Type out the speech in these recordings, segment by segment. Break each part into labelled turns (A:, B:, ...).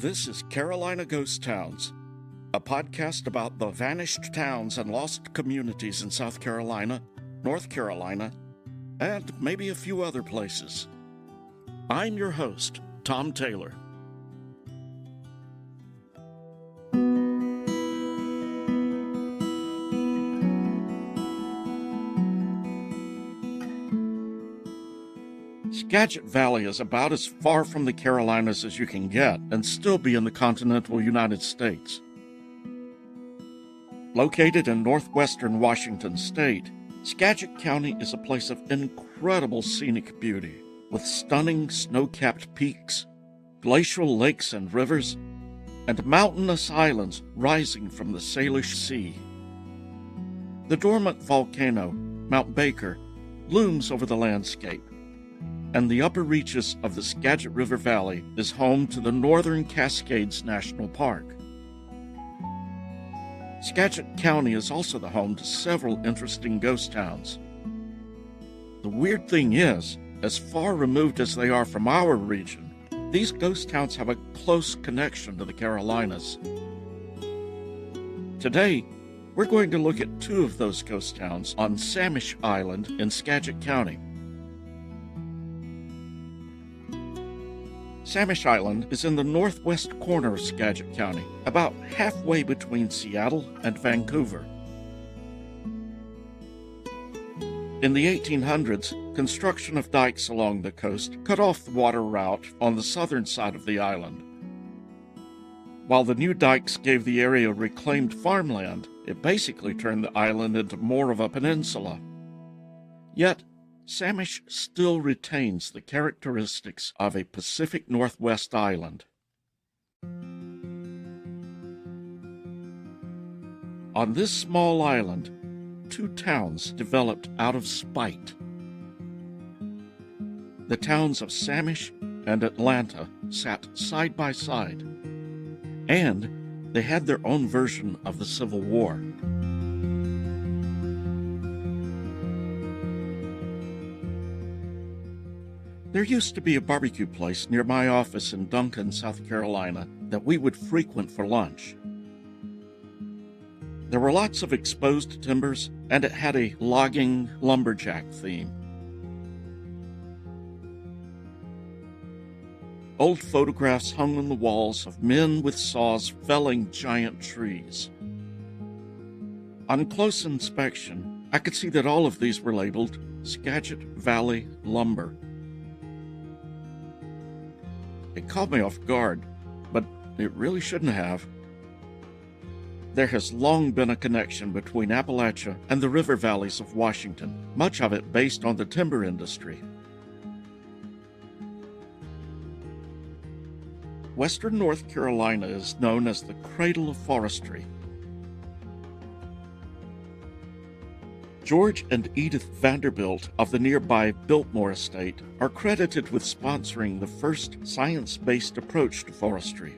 A: This is Carolina Ghost Towns, a podcast about the vanished towns and lost communities in South Carolina, North Carolina, and maybe a few other places. I'm your host, Tom Taylor. Skagit Valley is about as far from the Carolinas as you can get and still be in the continental United States. Located in northwestern Washington state, Skagit County is a place of incredible scenic beauty, with stunning snow-capped peaks, glacial lakes and rivers, and mountainous islands rising from the Salish Sea. The dormant volcano, Mount Baker, looms over the landscape, and the upper reaches of the Skagit River Valley is home to the Northern Cascades National Park. Skagit County is also the home to several interesting ghost towns. The weird thing is, as far removed as they are from our region, these ghost towns have a close connection to the Carolinas. Today, we're going to look at two of those ghost towns on Samish Island in Skagit County. Samish Island is in the northwest corner of Skagit County, about halfway between Seattle and Vancouver. In the 1800s, construction of dikes along the coast cut off the water route on the southern side of the island. While the new dikes gave the area reclaimed farmland, it basically turned the island into more of a peninsula. Yet, Samish still retains the characteristics of a Pacific Northwest island. On this small island, two towns developed out of spite. The towns of Samish and Atlanta sat side by side, and they had their own version of the Civil War. There used to be a barbecue place near my office in Duncan, South Carolina, that we would frequent for lunch. There were lots of exposed timbers, and it had a logging lumberjack theme. Old photographs hung on the walls of men with saws felling giant trees. On close inspection, I could see that all of these were labeled Skagit Valley Lumber. It caught me off guard, but it really shouldn't have. There has long been a connection between Appalachia and the river valleys of Washington, much of it based on the timber industry. Western North Carolina is known as the cradle of forestry. George and Edith Vanderbilt of the nearby Biltmore Estate are credited with sponsoring the first science-based approach to forestry.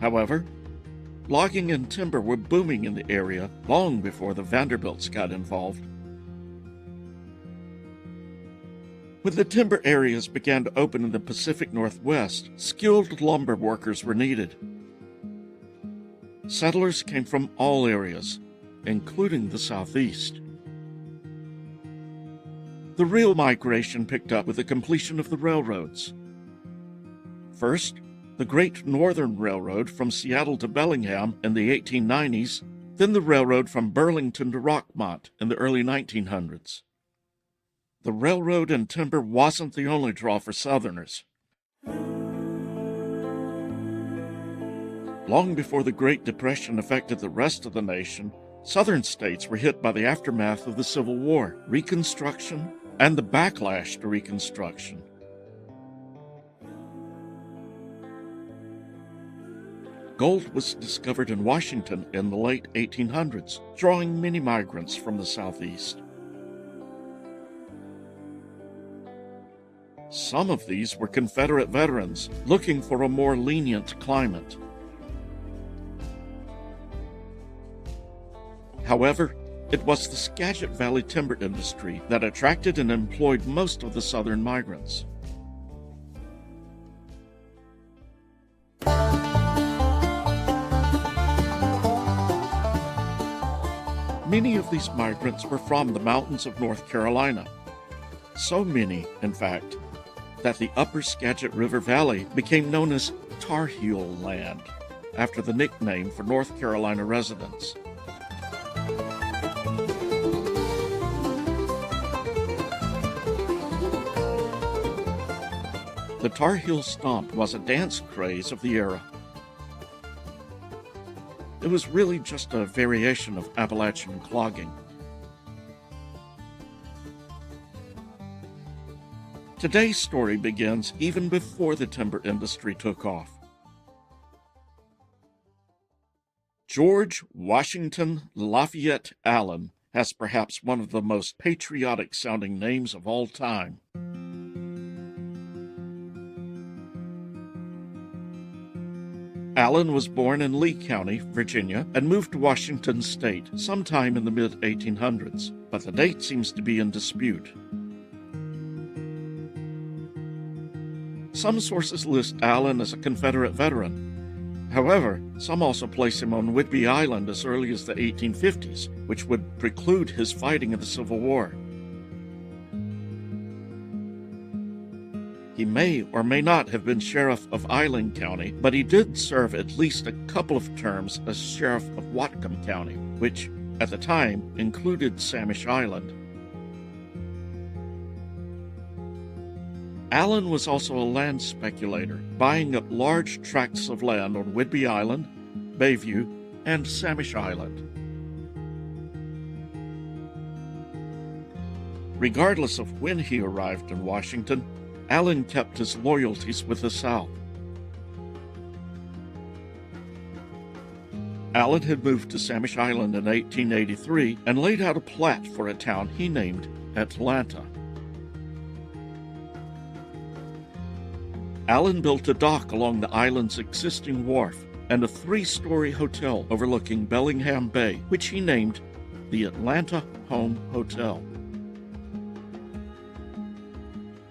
A: However, logging and timber were booming in the area long before the Vanderbilts got involved. When the timber areas began to open in the Pacific Northwest, skilled lumber workers were needed. Settlers came from all areas, including the Southeast. The real migration picked up with the completion of the railroads. First, the Great Northern Railroad from Seattle to Bellingham in the 1890s, then the railroad from Burlington to Rockmont in the early 1900s. The railroad and timber wasn't the only draw for Southerners. Long before the Great Depression affected the rest of the nation, Southern states were hit by the aftermath of the Civil War, Reconstruction, and the backlash to Reconstruction. Gold was discovered in Washington in the late 1800s, drawing many migrants from the Southeast. Some of these were Confederate veterans looking for a more lenient climate. However, it was the Skagit Valley timber industry that attracted and employed most of the Southern migrants. Many of these migrants were from the mountains of North Carolina. So many, in fact, that the upper Skagit River Valley became known as Tar Heel Land, after the nickname for North Carolina residents. The Tar Heel Stomp was a dance craze of the era. It was really just a variation of Appalachian clogging. Today's story begins even before the timber industry took off. George Washington Lafayette Allen has perhaps one of the most patriotic-sounding names of all time. Allen was born in Lee County, Virginia, and moved to Washington State sometime in the mid-1800s, but the date seems to be in dispute. Some sources list Allen as a Confederate veteran. However, some also place him on Whidbey Island as early as the 1850s, which would preclude his fighting in the Civil War. He may or may not have been sheriff of Island County, but he did serve at least a couple of terms as sheriff of Whatcom County, which, at the time, included Samish Island. Allen was also a land speculator, buying up large tracts of land on Whidbey Island, Bayview, and Samish Island. Regardless of when he arrived in Washington, Allen kept his loyalties with the South. Allen had moved to Samish Island in 1883 and laid out a plat for a town he named Atlanta. Allen built a dock along the island's existing wharf and a 3-story hotel overlooking Bellingham Bay, which he named the Atlanta Home Hotel.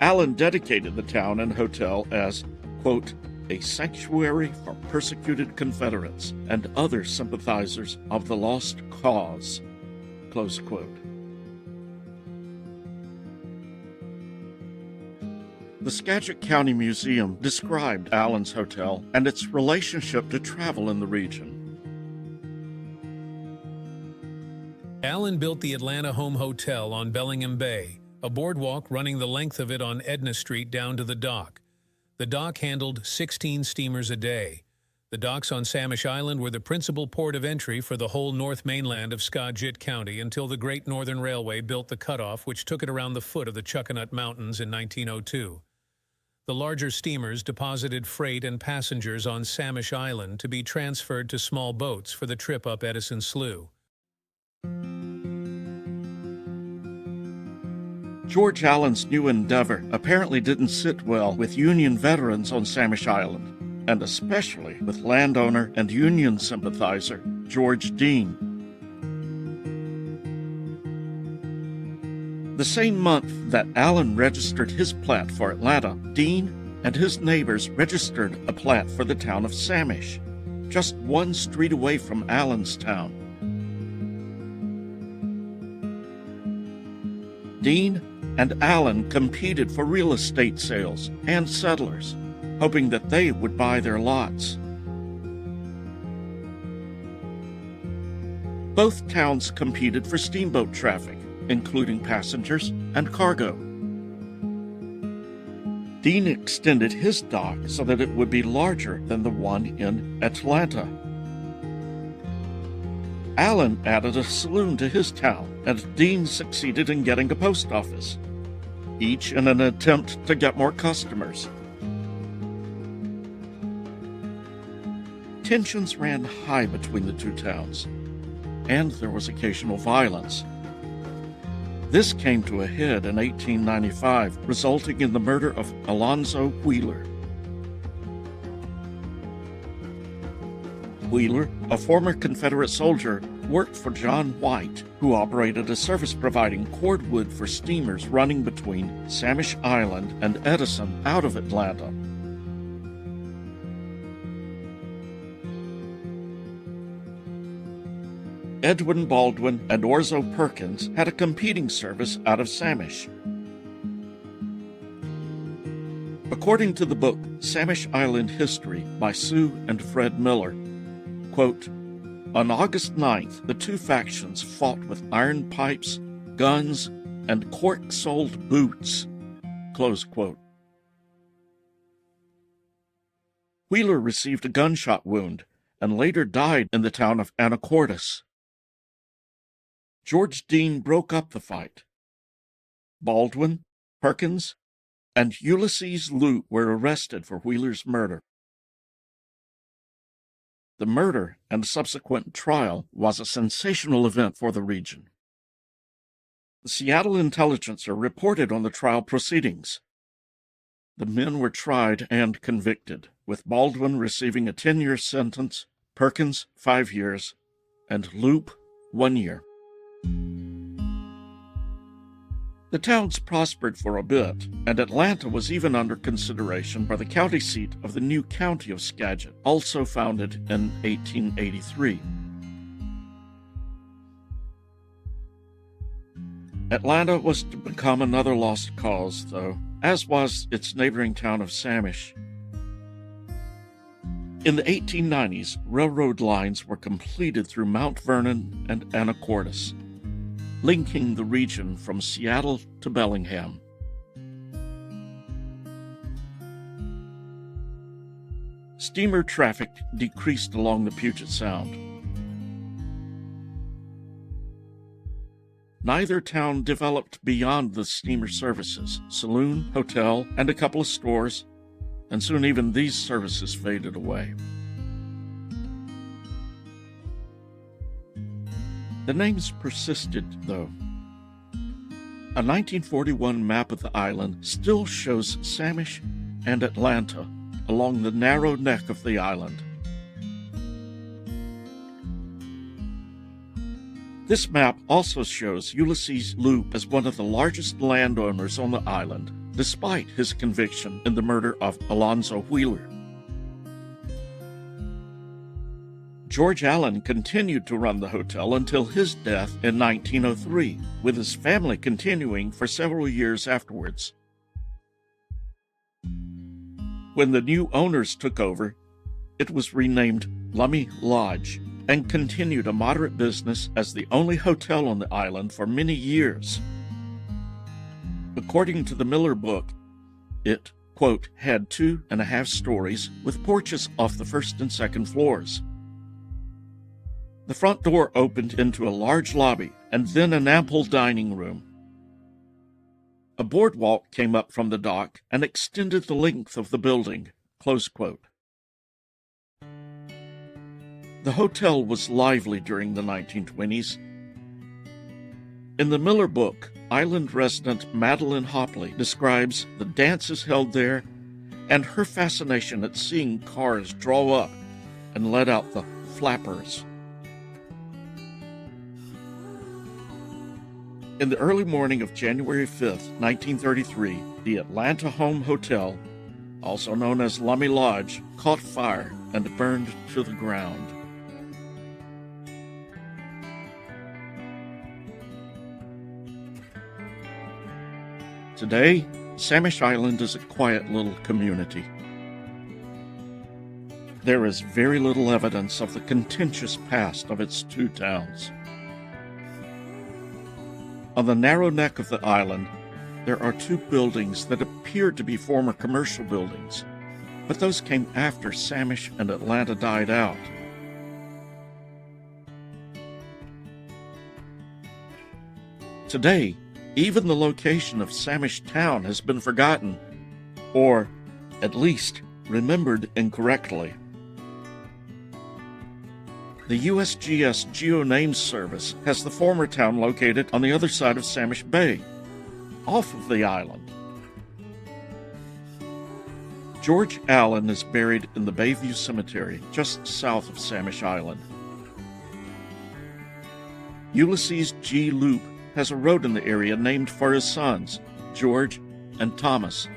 A: Allen dedicated the town and hotel as, quote, a sanctuary for persecuted Confederates and other sympathizers of the lost cause, close quote. The Skagit County Museum described Allen's hotel and its relationship to travel in the region.
B: Allen built the Atlanta Home Hotel on Bellingham Bay, a boardwalk running the length of it on Edna Street down to the dock. The dock handled 16 steamers a day. The docks on Samish Island were the principal port of entry for the whole north mainland of Skagit County until the Great Northern Railway built the cutoff which took it around the foot of the Chuckanut Mountains in 1902. The larger steamers deposited freight and passengers on Samish Island to be transferred to small boats for the trip up Edison Slough.
A: George Allen's new endeavor apparently didn't sit well with Union veterans on Samish Island, and especially with landowner and Union sympathizer George Dean. The same month that Allen registered his plat for Atlanta, Dean and his neighbors registered a plat for the town of Samish, just one street away from Allen's town. Dean and Allen competed for real estate sales and settlers, hoping that they would buy their lots. Both towns competed for steamboat traffic, including passengers and cargo. Dean extended his dock so that it would be larger than the one in Atlanta. Allen added a saloon to his town, and Dean succeeded in getting a post office, each in an attempt to get more customers. Tensions ran high between the two towns, and there was occasional violence. This came to a head in 1895, resulting in the murder of Alonzo Wheeler. Wheeler, a former Confederate soldier, worked for John White, who operated a service providing cordwood for steamers running between Samish Island and Edison out of Atlanta. Edwin Baldwin and Orzo Perkins had a competing service out of Samish. According to the book Samish Island History by Sue and Fred Miller, quote, on August 9th, the two factions fought with iron pipes, guns, and cork-soled boots, close quote. Wheeler received a gunshot wound and later died in the town of Anacortes. George Dean broke up the fight. Baldwin, Perkins, and Ulysses Lute were arrested for Wheeler's murder. The murder and subsequent trial was a sensational event for the region. The Seattle Intelligencer reported on the trial proceedings. The men were tried and convicted, with Baldwin receiving a 10-year sentence, Perkins 5 years, and Loop 1 year. The towns prospered for a bit, and Atlanta was even under consideration for the county seat of the new county of Skagit, also founded in 1883. Atlanta was to become another lost cause, though, as was its neighboring town of Samish. In the 1890s, railroad lines were completed through Mount Vernon and Anacortes, linking the region from Seattle to Bellingham. Steamer traffic decreased along the Puget Sound. Neither town developed beyond the steamer services, saloon, hotel, and a couple of stores, and soon even these services faded away. The names persisted, though. A 1941 map of the island still shows Samish and Atlanta along the narrow neck of the island. This map also shows Ulysses Loop as one of the largest landowners on the island, despite his conviction in the murder of Alonzo Wheeler. George Allen continued to run the hotel until his death in 1903, with his family continuing for several years afterwards. When the new owners took over, it was renamed Lummi Lodge and continued a moderate business as the only hotel on the island for many years. According to the Miller book, it, quote, had 2.5 stories with porches off the first and second floors. The front door opened into a large lobby and then an ample dining room. A boardwalk came up from the dock and extended the length of the building, close quote. The hotel was lively during the 1920s. In the Miller book, island resident Madeline Hopley describes the dances held there and her fascination at seeing cars draw up and let out the flappers. In the early morning of January 5th, 1933, the Atlanta Home Hotel, also known as Lummi Lodge, caught fire and burned to the ground. Today, Samish Island is a quiet little community. There is very little evidence of the contentious past of its two towns. On the narrow neck of the island, there are 2 buildings that appear to be former commercial buildings, but those came after Samish and Atlanta died out. Today, even the location of Samish Town has been forgotten, or at least remembered incorrectly. The USGS GeoNames Service has the former town located on the other side of Samish Bay, off of the island. George Allen is buried in the Bayview Cemetery, just south of Samish Island. Ulysses G. Loop has a road in the area named for his sons, George and Thomas,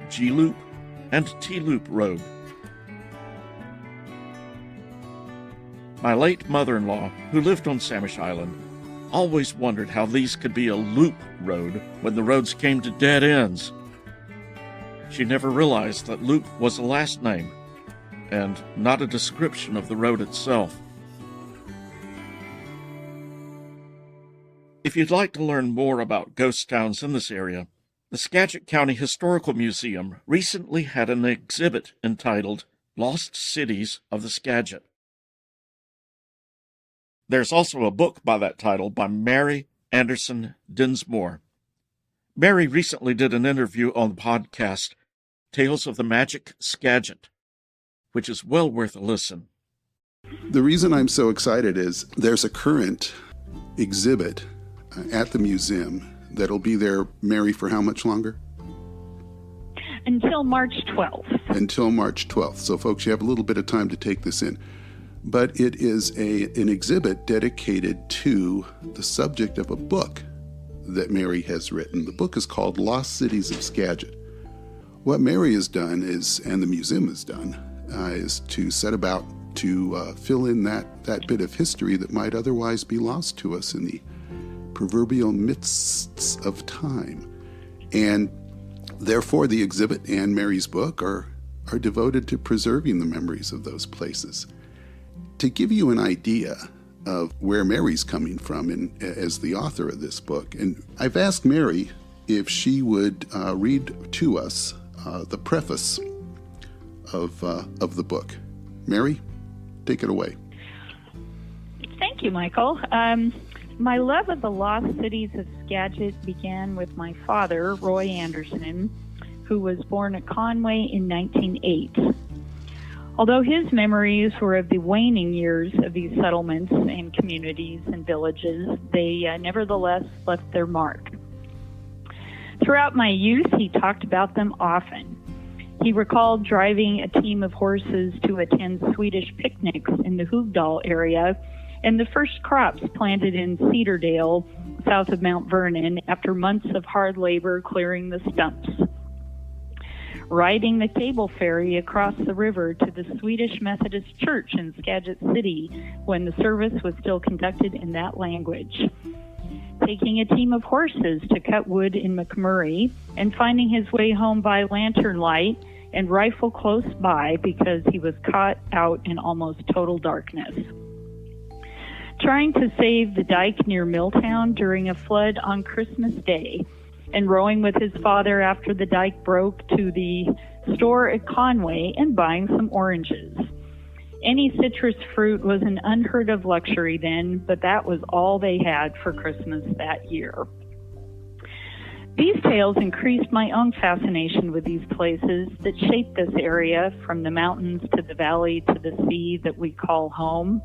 A: G. Loop and T. Loop Road. My late mother-in-law, who lived on Samish Island, always wondered how these could be a loop road when the roads came to dead ends. She never realized that loop was a last name and not a description of the road itself. If you'd like to learn more about ghost towns in this area, the Skagit County Historical Museum recently had an exhibit entitled Lost Cities of the Skagit. There's also a book by that title by Mary Anderson Dinsmore. Mary recently did an interview on the podcast Tales of the Magic Skagit, which is well worth a listen.
C: The reason I'm so excited is there's a current exhibit at the museum that'll be there, Mary, for how much longer?
D: Until March 12th.
C: Until March 12th. So, folks, you have a little bit of time to take this in. But it is an exhibit dedicated to the subject of a book that Mary has written. The book is called Lost Cities of Skagit. What Mary has done is, and the museum has done, is to set about to fill in that bit of history that might otherwise be lost to us in the proverbial mists of time. And therefore, the exhibit and Mary's book are devoted to preserving the memories of those places. To give you an idea of where Mary's coming from as the author of this book, and I've asked Mary if she would read to us the preface of the book. Mary, take it away.
D: Thank you, Michael. My love of the lost cities of Skagit began with my father, Roy Anderson, who was born at Conway in 1908. Although his memories were of the waning years of these settlements and communities and villages, they nevertheless left their mark. Throughout my youth, he talked about them often. He recalled driving a team of horses to attend Swedish picnics in the Hoogdal area and the first crops planted in Cedardale, south of Mount Vernon, after months of hard labor clearing the stumps. Riding the cable ferry across the river to the Swedish Methodist Church in Skagit City when the service was still conducted in that language. Taking a team of horses to cut wood in McMurray and finding his way home by lantern light and rifle close by because he was caught out in almost total darkness. Trying to save the dike near Milltown during a flood on Christmas Day, and rowing with his father after the dike broke to the store at Conway and buying some oranges. Any citrus fruit was an unheard of luxury then, but that was all they had for Christmas that year. These tales increased my own fascination with these places that shaped this area, from the mountains to the valley to the sea that we call home.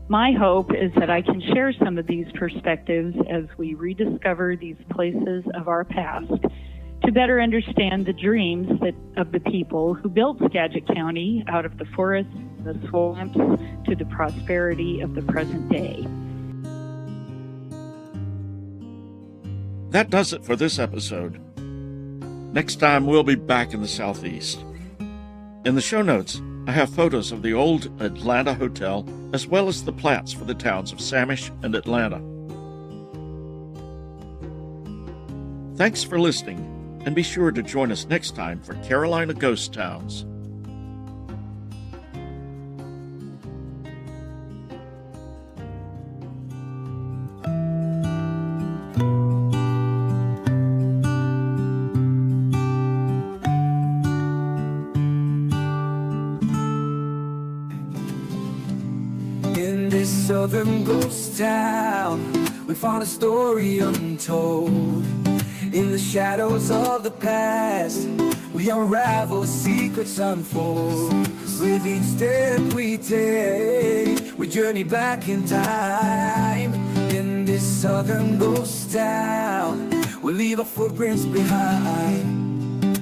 D: My hope is that I can share some of these perspectives as we rediscover these places of our past to better understand the dreams of the people who built Skagit County out of the forests, the swamps, to the prosperity of the present day.
A: That does it for this episode. Next time, we'll be back in the Southeast. In the show notes, I have photos of the old Atlanta Hotel as well as the plats for the towns of Samish and Atlanta. Thanks for listening, and be sure to join us next time for Carolina Ghost Towns.
E: In this southern ghost town, we found a story untold. In the shadows of the past, we unravel, secrets unfold. With each step we take, we journey back in time. In this southern ghost town, we leave our footprints behind.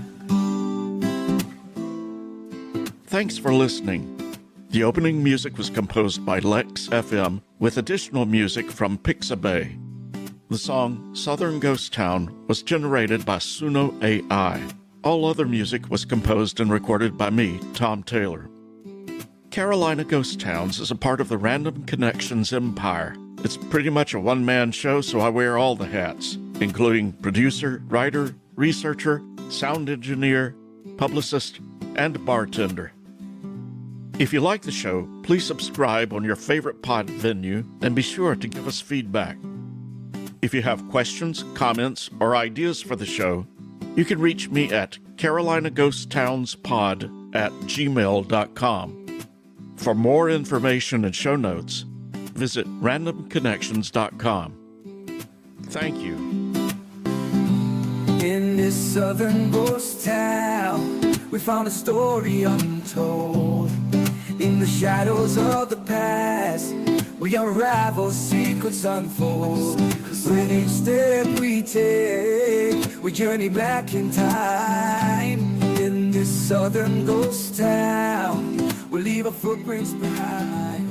A: Thanks for listening. The opening music was composed by Lex FM with additional music from Pixabay. The song Southern Ghost Town was generated by Suno AI. All other music was composed and recorded by me, Tom Taylor. Carolina Ghost Towns is a part of the Random Connections empire. It's pretty much a one-man show, so I wear all the hats, including producer, writer, researcher, sound engineer, publicist, and bartender. If you like the show, please subscribe on your favorite pod venue and be sure to give us feedback. If you have questions, comments, or ideas for the show, you can reach me at carolinaghosttownspod@gmail.com. For more information and show notes, visit randomconnections.com. Thank you.
E: In this southern ghost town, we found a story untold. In the shadows of the past, we unravel, secrets unfold. With each step we take, we journey back in time. In this southern ghost town, we leave our footprints behind.